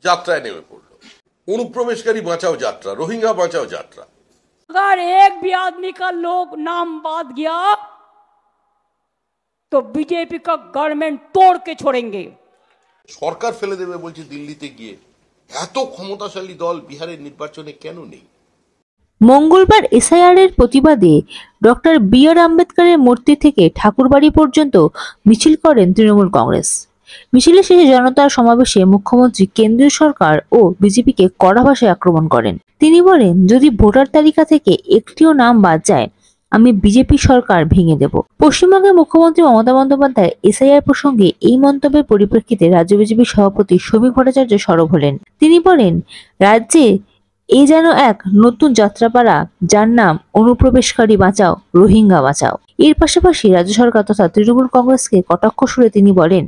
যাত্রায় নেমে পড়লো। অনুপ্রবেশকারী বাঁচাও যাত্রা, रोहिंग्या বাঁচাও যাত্রা। अगर एक भी आदमी का लोग नाम बात गया तो बीजेपी का गवर्नमेंट तोड़ के छोड़ेंगे। সরকার ফেলে দেবে বলছে দিল্লিতে গিয়ে। এত ক্ষমতাশালী দল বিহারের নির্বাচনে কেন নেই? মঙ্গলবার এসআইআর এর প্রতিবাদে ডক্টর বি আর আম্বেদকরের মূর্তি থেকে ঠাকুরবাড়ি পর্যন্ত মিছিল করেন তৃণমূল কংগ্রেস। মিছিলের শেষে জনতার সমাবেশে মুখ্যমন্ত্রী কেন্দ্রীয় সরকার ও বিজেপিকে কড়া ভাষায় আক্রমণ করেন। তিনি বলেন, যদি ভোটার তালিকা থেকে একটিও নাম বাদ যায়, আমি বিজেপি সরকার ভেঙে দেব। পশ্চিমবঙ্গের মুখ্যমন্ত্রী মমতা বন্দ্যোপাধ্যায় এসআইআর প্রসঙ্গে এই মন্তব্যের পরিপ্রেক্ষিতে রাজ্য বিজেপির সভাপতি শ্রমিক ভট্টাচার্য সরব হলেন। তিনি বলেন, রাজ্যে এই যেন এক নতুন যাত্রাপালা, যার নাম অনুপ্রবেশকারী বাঁচাও, রোহিঙ্গা বাঁচাও। এর পাশাপাশি রাজ্য সরকার তথা তৃণমূল কংগ্রেসকে কটাক্ষ সুরে তিনি বলেন,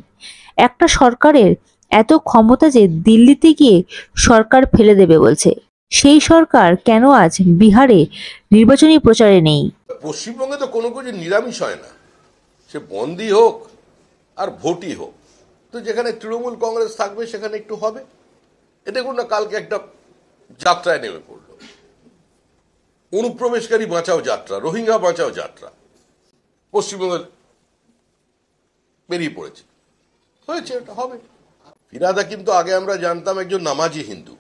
একটা সরকারের এত ক্ষমতা যে দিল্লিতে গিয়ে সরকার ফেলে দেবে বলছে, সেই সরকার কেন আজ বিহারে নির্বাচনী প্রচারে নেই? পশ্চিমবঙ্গে তো কোনো কিছু নিরামিষ হয় না, সে বন্দি হোক আর ভোটই হোক। তো যেখানে তৃণমূল কংগ্রেস থাকবে সেখানে একটু হবে। এ দেখুন না, কালকে একটা যাত্রায় নেমে পড়ল, অনুপ্রবেশকারী বাঁচাও যাত্রা, रोहिंग्या বাঁচাও যাত্রা। পশ্চিমবঙ্গে বেরিয়ে পড়েছে, হয়েছে, এটা হবে। ফিরাদা কিন্তু আগে আমরা জানতাম একজন নামাজি হিন্দু,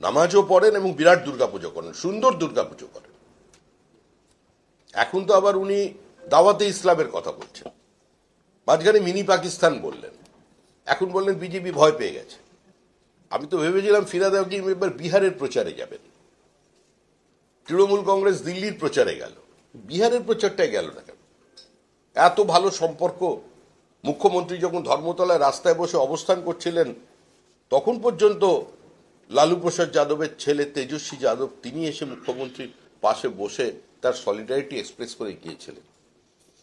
নামাজও পড়েন এবং বিরাট দুর্গাপুজো করেন, সুন্দর দুর্গাপুজো করেন। এখন তো আবার উনি দাওয়াতে ইসলামের কথা বলছেন। মাঝখানে মিনি পাকিস্তান বললেন, এখন বললেন বিজেপি ভয় পেয়ে গেছে। আমি তো ভেবেছিলাম ফিরাদা কি এবার বিহারের প্রচারে যাবেন। তৃণমূল কংগ্রেস দিল্লির প্রচারে গেল, বিহারের প্রচারটাই গেল না কেন? এত ভালো সম্পর্ক। মুখ্যমন্ত্রী যখন ধর্মতলায় রাস্তায় বসে অবস্থান করছিলেন, তখন পর্যন্ত লালু প্রসাদ যাদবের ছেলে তেজস্বী যাদব তিনি এসে মুখ্যমন্ত্রীর পাশে বসে তার সলিডারিটি এক্সপ্রেস করে গিয়েছিলেন।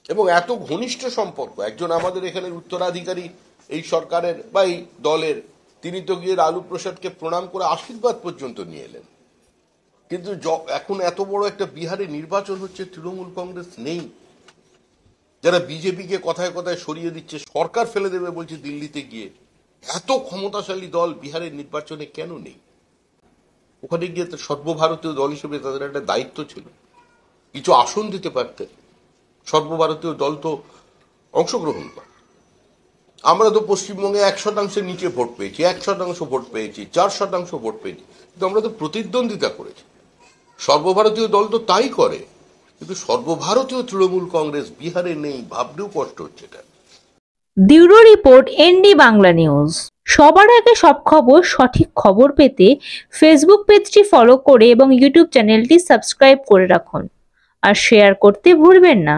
এবং এত ঘনিষ্ঠ সম্পর্ক, একজন আমাদের এখানের উত্তরাধিকারী এই সরকারের বা এই দলের, তিনি তো গিয়ে লালু প্রসাদকে প্রণাম করে আশীর্বাদ পর্যন্ত নিয়ে এলেন। কিন্তু এখন এত বড় একটা বিহারে নির্বাচন হচ্ছে, তৃণমূল কংগ্রেস নেই, যারা বিজেপিকে কথায় কথায় সরিয়ে দিচ্ছে, সরকার ফেলে দেবে বলছে দিল্লিতে গিয়ে। এত ক্ষমতাশালী দল বিহারের নির্বাচনে কেন নেই? ওখানে গিয়ে সর্বভারতীয় দল হিসেবে তাদের একটা দায়িত্ব ছিল, কিছু আসন দিতে পারতেন। সর্বভারতীয় দল তো অংশগ্রহণ করে। আমরা তো পশ্চিমবঙ্গে 1% নিচে ভোট পেয়েছি, 1% ভোট পেয়েছি, 4% ভোট পেয়েছি, কিন্তু আমরা তো প্রতিদ্বন্দ্বিতা করেছি। সর্বভারতীয় দল তো তাই করে, কিন্তু সর্বভারতীয় তৃণমূল কংগ্রেস বিহারে নেই, ভাবলেও কষ্ট হচ্ছে। এটা bureau report, ND Bangla news. সবার আগে সব খবর, সঠিক খবর পেতে ফেসবুক পেজটি ফলো করে এবং ইউটিউব চ্যানেলটি সাবস্ক্রাইব করে রাখুন আর শেয়ার করতে ভুলবেন না।